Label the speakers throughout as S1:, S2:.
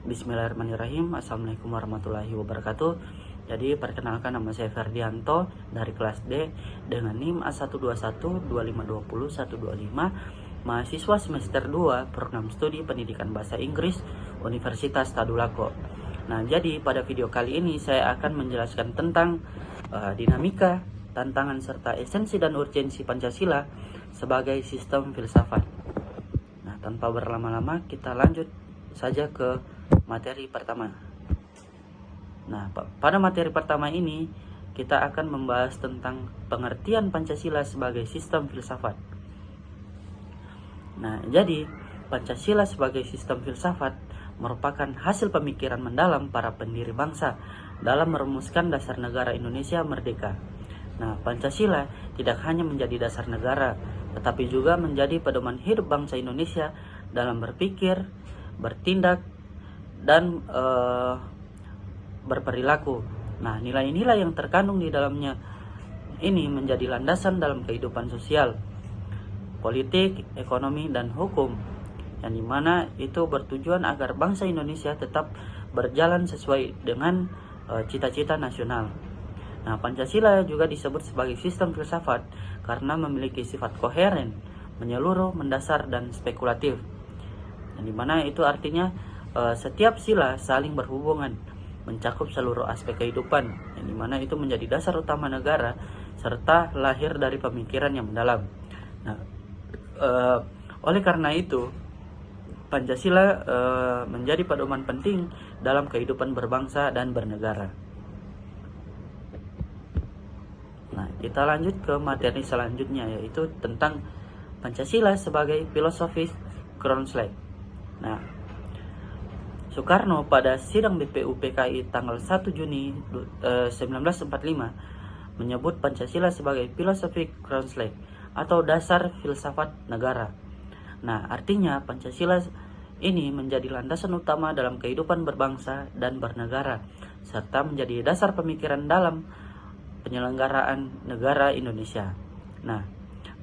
S1: Bismillahirrahmanirrahim. Assalamualaikum warahmatullahi wabarakatuh. Jadi perkenalkan, nama saya Ferdianto dari kelas D dengan NIM A1212520-125, mahasiswa semester 2 program studi pendidikan bahasa Inggris Universitas Tadulako. Nah, jadi pada video kali ini saya akan menjelaskan tentang dinamika, tantangan serta esensi dan urgensi Pancasila sebagai sistem filsafat. Nah, tanpa berlama-lama kita lanjut saja ke materi pertama. Nah, pada materi pertama ini kita akan membahas tentang pengertian Pancasila sebagai sistem filsafat. Nah, jadi Pancasila sebagai sistem filsafat merupakan hasil pemikiran mendalam para pendiri bangsa dalam merumuskan dasar negara Indonesia merdeka. Nah, Pancasila tidak hanya menjadi dasar negara, tetapi juga menjadi pedoman hidup bangsa Indonesia dalam berpikir, bertindak, dan berperilaku. Nah, nilai-nilai yang terkandung di dalamnya ini menjadi landasan dalam kehidupan sosial, politik, ekonomi, dan hukum, yang dimana itu bertujuan agar bangsa Indonesia tetap berjalan sesuai dengan cita-cita nasional. Nah, Pancasila juga disebut sebagai sistem filsafat karena memiliki sifat koheren, menyeluruh, mendasar, dan spekulatif. Yang dimana itu artinya setiap sila saling berhubungan, mencakup seluruh aspek kehidupan, yang dimana itu menjadi dasar utama negara serta lahir dari pemikiran yang mendalam. Nah, oleh karena itu Pancasila menjadi pedoman penting dalam kehidupan berbangsa dan bernegara. Nah, kita lanjut ke materi selanjutnya, yaitu tentang Pancasila sebagai filosofis Kronslag. Nah, Soekarno pada sidang BPU PKI tanggal 1 Juni 1945 menyebut Pancasila sebagai filosofi Kronslag atau dasar filsafat negara. Nah, artinya Pancasila ini menjadi landasan utama dalam kehidupan berbangsa dan bernegara, serta menjadi dasar pemikiran dalam penyelenggaraan negara Indonesia. Nah,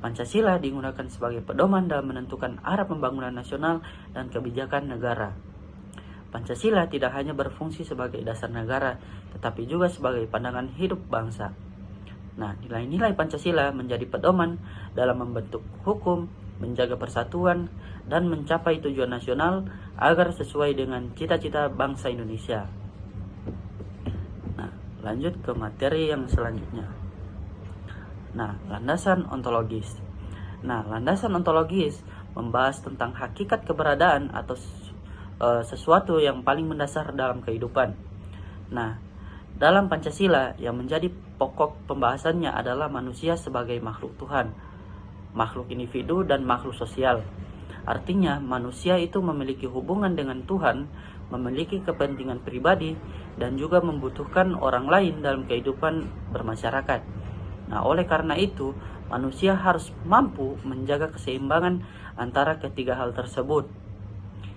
S1: Pancasila digunakan sebagai pedoman dalam menentukan arah pembangunan nasional dan kebijakan negara. Pancasila tidak hanya berfungsi sebagai dasar negara, tetapi juga sebagai pandangan hidup bangsa. Nah, nilai-nilai Pancasila menjadi pedoman dalam membentuk hukum, menjaga persatuan, dan mencapai tujuan nasional agar sesuai dengan cita-cita bangsa Indonesia. Nah, lanjut ke materi yang selanjutnya. Nah, landasan ontologis. Nah, landasan ontologis membahas tentang hakikat keberadaan atau sesuatu yang paling mendasar dalam kehidupan. Nah, dalam Pancasila yang menjadi pokok pembahasannya adalah manusia sebagai makhluk Tuhan, makhluk individu, dan makhluk sosial. Artinya, manusia itu memiliki hubungan dengan Tuhan, memiliki kepentingan pribadi, dan juga membutuhkan orang lain dalam kehidupan bermasyarakat. Nah, oleh karena itu, manusia harus mampu menjaga keseimbangan antara ketiga hal tersebut.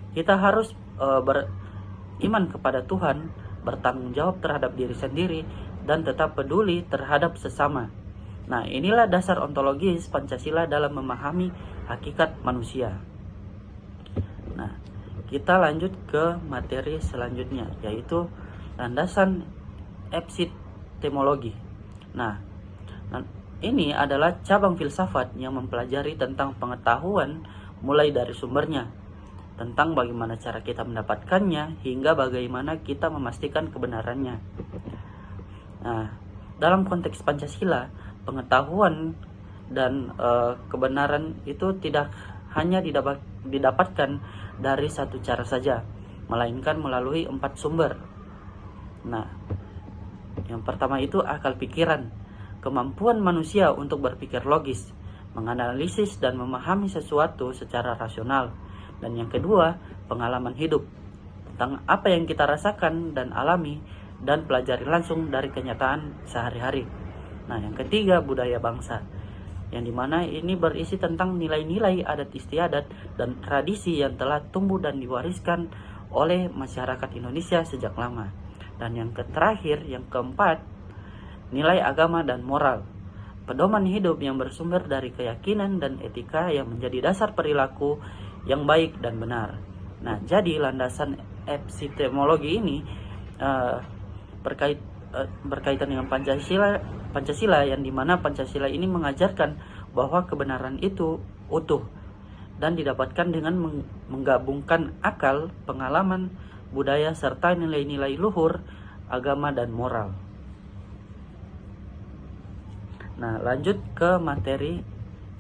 S1: Kita harus beriman kepada Tuhan, bertanggung jawab terhadap diri sendiri, dan tetap peduli terhadap sesama. Nah, inilah dasar ontologis Pancasila dalam memahami hakikat manusia. Nah, kita lanjut ke materi selanjutnya, yaitu landasan epistemologi. Nah, ini adalah cabang filsafat yang mempelajari tentang pengetahuan mulai dari sumbernya, tentang bagaimana cara kita mendapatkannya, hingga bagaimana kita memastikan kebenarannya. Nah, dalam konteks Pancasila, pengetahuan dan kebenaran itu tidak hanya didapatkan dari satu cara saja, melainkan melalui 4 sumber. Nah, yang pertama itu akal pikiran, kemampuan manusia untuk berpikir logis, menganalisis dan memahami sesuatu secara rasional. Dan yang kedua, pengalaman hidup, tentang apa yang kita rasakan dan alami dan pelajari langsung dari kenyataan sehari-hari. Nah, yang ketiga, budaya bangsa, yang dimana ini berisi tentang nilai-nilai adat istiadat dan tradisi yang telah tumbuh dan diwariskan oleh masyarakat Indonesia sejak lama. Dan yang terakhir, yang keempat, nilai agama dan moral, pedoman hidup yang bersumber dari keyakinan dan etika yang menjadi dasar perilaku yang baik dan benar. Nah, jadi landasan epistemologi ini berkaitan dengan Pancasila yang dimana Pancasila ini mengajarkan bahwa kebenaran itu utuh dan didapatkan dengan menggabungkan akal, pengalaman, budaya, serta nilai-nilai luhur, agama, dan moral. Nah, lanjut ke materi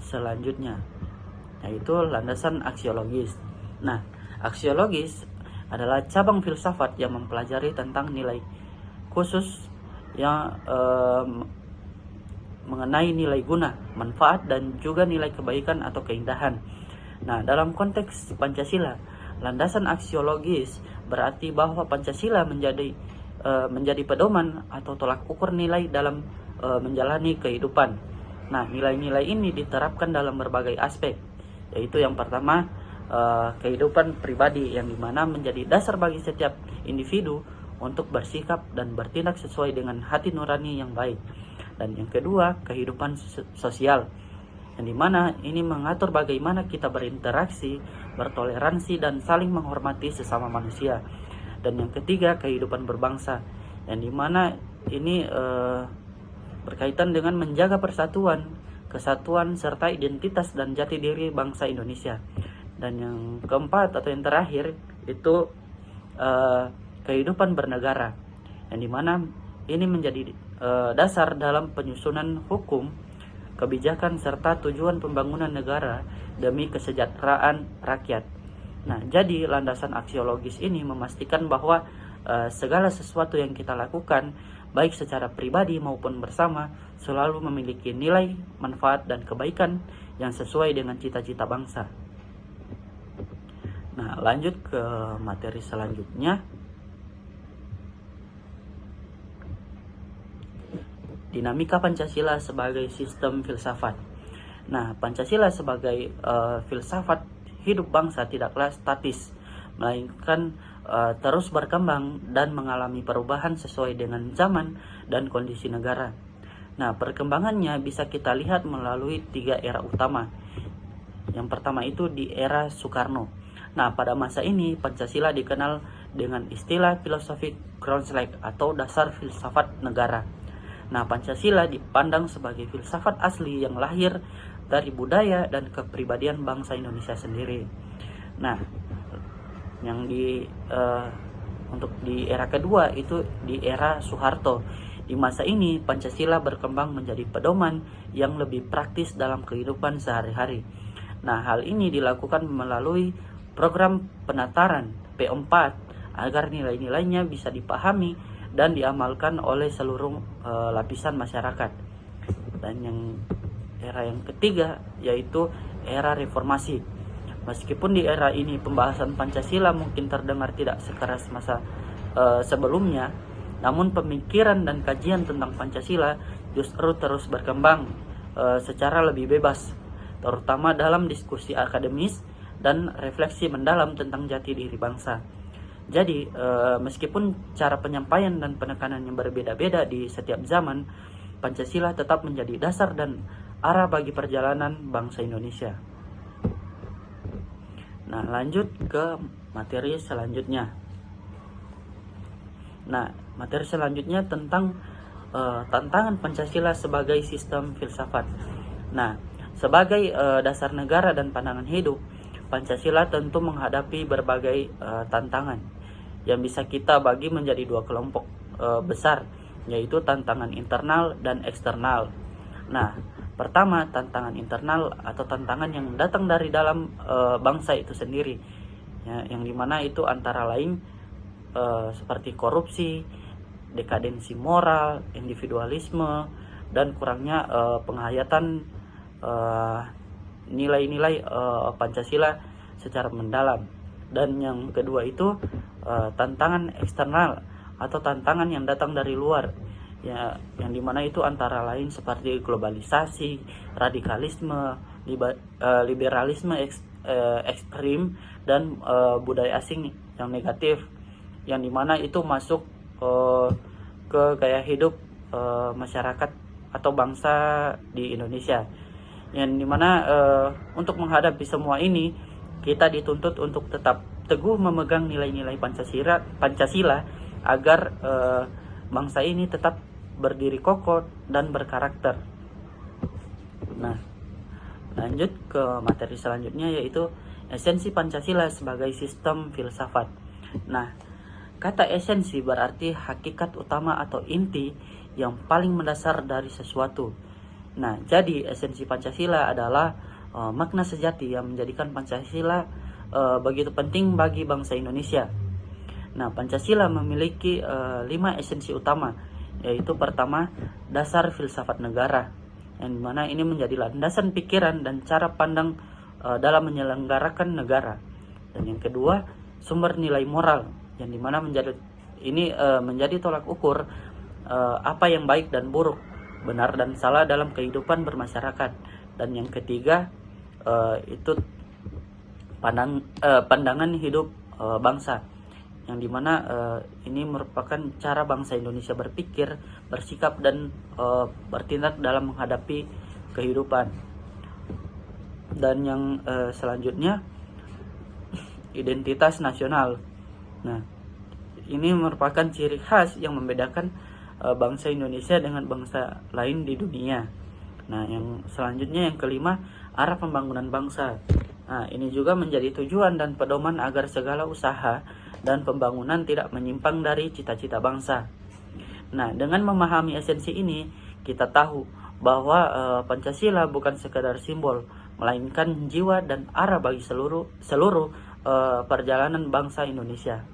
S1: selanjutnya, yaitu landasan aksiologis. Nah, aksiologis adalah cabang filsafat yang mempelajari tentang nilai khusus yang mengenai nilai guna, manfaat, dan juga nilai kebaikan atau keindahan. Nah, dalam konteks Pancasila, landasan aksiologis berarti bahwa Pancasila menjadi pedoman atau tolak ukur nilai dalam menjalani kehidupan. Nah, nilai-nilai ini diterapkan dalam berbagai aspek, yaitu yang pertama kehidupan pribadi, yang dimana menjadi dasar bagi setiap individu untuk bersikap dan bertindak sesuai dengan hati nurani yang baik. Dan yang kedua, kehidupan sosial, yang dimana ini mengatur bagaimana kita berinteraksi, bertoleransi, dan saling menghormati sesama manusia. Dan yang ketiga, kehidupan berbangsa, yang dimana ini berkaitan dengan menjaga persatuan, kesatuan, serta identitas dan jati diri bangsa Indonesia. Dan yang keempat atau yang terakhir itu kehidupan bernegara, yang dimana ini menjadi dasar dalam penyusunan hukum, kebijakan, serta tujuan pembangunan negara demi kesejahteraan rakyat. Nah, jadi landasan aksiologis ini memastikan bahwa segala sesuatu yang kita lakukan, baik secara pribadi maupun bersama, selalu memiliki nilai, manfaat, dan kebaikan yang sesuai dengan cita-cita bangsa. Nah, lanjut ke materi selanjutnya. Dinamika Pancasila sebagai sistem filsafat. Nah, Pancasila sebagai filsafat hidup bangsa tidaklah statis, melainkan terus berkembang dan mengalami perubahan sesuai dengan zaman dan kondisi negara. Nah, perkembangannya bisa kita lihat melalui 3 era utama. Yang pertama itu di era Soekarno. Nah, pada masa ini Pancasila dikenal dengan istilah filosofi Grondslag atau dasar filsafat negara. Nah, Pancasila dipandang sebagai filsafat asli yang lahir dari budaya dan kepribadian bangsa Indonesia sendiri. Nah, yang untuk di era kedua itu di era Soeharto. Di masa ini Pancasila berkembang menjadi pedoman yang lebih praktis dalam kehidupan sehari-hari. Nah, hal ini dilakukan melalui program penataran P4 agar nilai-nilainya bisa dipahami dan diamalkan oleh seluruh lapisan masyarakat. Dan era yang ketiga yaitu era reformasi. Meskipun di era ini pembahasan Pancasila mungkin terdengar tidak sekeras masa sebelumnya, namun pemikiran dan kajian tentang Pancasila justru terus berkembang secara lebih bebas, terutama dalam diskusi akademis dan refleksi mendalam tentang jati diri bangsa. Jadi, meskipun cara penyampaian dan penekanan yang berbeda-beda di setiap zaman, Pancasila tetap menjadi dasar dan arah bagi perjalanan bangsa Indonesia. Nah, lanjut ke materi selanjutnya. Nah, materi selanjutnya tentang tantangan Pancasila sebagai sistem filsafat. Nah, sebagai dasar negara dan pandangan hidup, Pancasila tentu menghadapi berbagai tantangan yang bisa kita bagi menjadi 2 kelompok besar, yaitu tantangan internal dan eksternal. Nah, pertama, tantangan internal atau tantangan yang datang dari dalam bangsa itu sendiri, ya, yang dimana itu antara lain seperti korupsi, dekadensi moral, individualisme, dan kurangnya penghayatan nilai-nilai Pancasila secara mendalam. Dan yang kedua itu tantangan eksternal atau tantangan yang datang dari luar, ya, yang dimana itu antara lain seperti globalisasi, radikalisme, liberalisme ekstrim, dan budaya asing yang negatif, yang dimana itu masuk ke gaya hidup masyarakat atau bangsa di Indonesia, yang dimana untuk menghadapi semua ini kita dituntut untuk tetap teguh memegang nilai-nilai Pancasila agar bangsa ini tetap berdiri kokoh dan berkarakter. Nah, lanjut ke materi selanjutnya, yaitu esensi Pancasila sebagai sistem filsafat. Nah, kata esensi berarti hakikat utama atau inti yang paling mendasar dari sesuatu. Nah, jadi esensi Pancasila adalah makna sejati yang menjadikan Pancasila begitu penting bagi bangsa Indonesia. Nah, Pancasila memiliki 5 esensi utama, yaitu pertama, dasar filsafat negara, yang dimana ini menjadi landasan pikiran dan cara pandang dalam menyelenggarakan negara. Dan yang kedua, sumber nilai moral, yang dimana menjadi tolak ukur apa yang baik dan buruk, benar dan salah dalam kehidupan bermasyarakat. Dan yang ketiga, itu pandangan hidup bangsa, yang dimana ini merupakan cara bangsa Indonesia berpikir, bersikap, dan bertindak dalam menghadapi kehidupan. Dan yang selanjutnya, identitas nasional. Nah, ini merupakan ciri khas yang membedakan bangsa Indonesia dengan bangsa lain di dunia. Nah, yang selanjutnya, yang kelima, arah pembangunan bangsa. Nah, ini juga menjadi tujuan dan pedoman agar segala usaha dan pembangunan tidak menyimpang dari cita-cita bangsa. Nah, dengan memahami esensi ini, kita tahu bahwa Pancasila bukan sekadar simbol, melainkan jiwa dan arah bagi seluruh perjalanan bangsa Indonesia.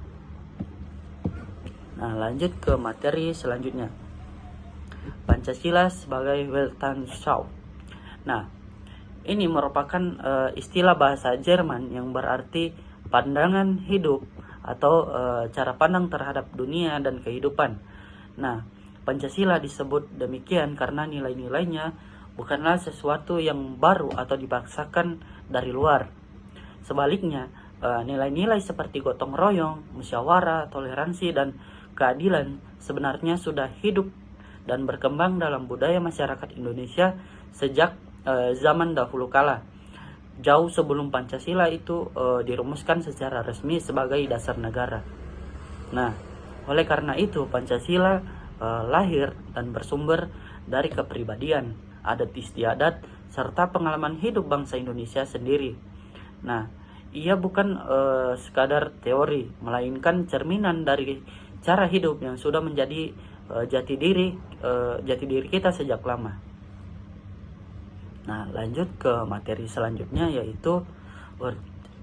S1: Nah, lanjut ke materi selanjutnya, Pancasila sebagai Weltanschauung. Nah, ini merupakan istilah bahasa Jerman yang berarti pandangan hidup atau cara pandang terhadap dunia dan kehidupan. Nah, Pancasila disebut demikian karena nilai-nilainya bukanlah sesuatu yang baru atau dipaksakan dari luar. Sebaliknya, nilai-nilai seperti gotong royong, musyawarah, toleransi, dan keadilan sebenarnya sudah hidup dan berkembang dalam budaya masyarakat Indonesia sejak zaman dahulu kala, jauh sebelum Pancasila itu dirumuskan secara resmi sebagai dasar negara. Nah, oleh karena itu Pancasila lahir dan bersumber dari kepribadian, adat istiadat, serta pengalaman hidup bangsa Indonesia sendiri. Nah, ia bukan sekadar teori, melainkan cerminan dari cara hidup yang sudah menjadi jati diri kita sejak lama. Nah, lanjut ke materi selanjutnya, yaitu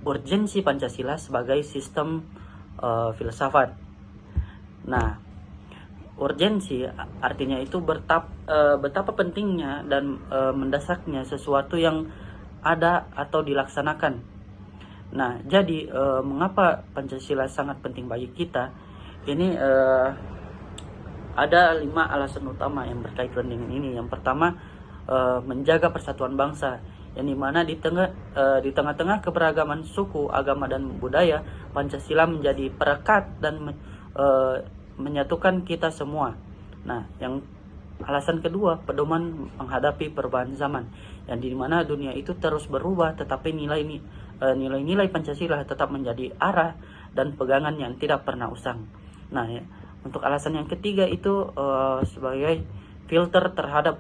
S1: urgensi Pancasila sebagai sistem filsafat. Nah, urgensi artinya itu betapa pentingnya dan mendasarnya sesuatu yang ada atau dilaksanakan. Nah, jadi mengapa Pancasila sangat penting bagi kita? Ini ada 5 alasan utama yang berkaitan dengan ini. Yang pertama, menjaga persatuan bangsa, yang dimana di tengah-tengah keberagaman suku, agama, dan budaya, Pancasila menjadi perekat dan menyatukan kita semua. Nah, yang alasan kedua, pedoman menghadapi perubahan zaman, yang dimana dunia itu terus berubah, tetapi nilai-nilai Pancasila tetap menjadi arah dan pegangan yang tidak pernah usang. Nah, ya, untuk alasan yang ketiga itu sebagai filter terhadap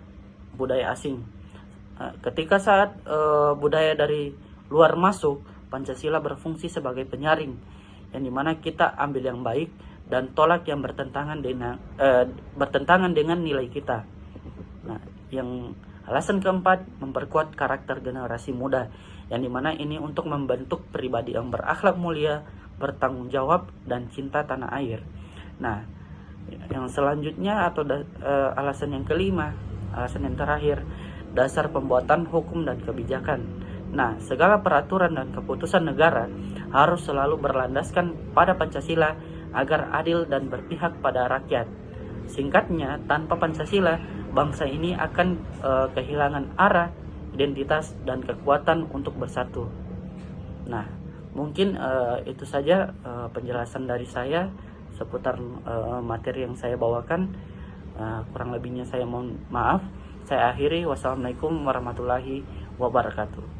S1: budaya asing. Ketika saat budaya dari luar masuk, Pancasila berfungsi sebagai penyaring, yang dimana kita ambil yang baik dan tolak yang bertentangan dengan nilai kita. Nah, yang alasan keempat, memperkuat karakter generasi muda, yang dimana ini untuk membentuk pribadi yang berakhlak mulia, bertanggung jawab, dan cinta tanah air. Nah, yang selanjutnya atau alasan yang kelima, alasan yang terakhir, dasar pembuatan hukum dan kebijakan. Nah, segala peraturan dan keputusan negara harus selalu berlandaskan pada Pancasila agar adil dan berpihak pada rakyat. Singkatnya, tanpa Pancasila, bangsa ini akan kehilangan arah, identitas, dan kekuatan untuk bersatu. Nah, mungkin itu saja penjelasan dari saya seputar materi yang saya bawakan. Kurang lebihnya saya mohon maaf. Saya akhiri. Wassalamualaikum warahmatullahi wabarakatuh.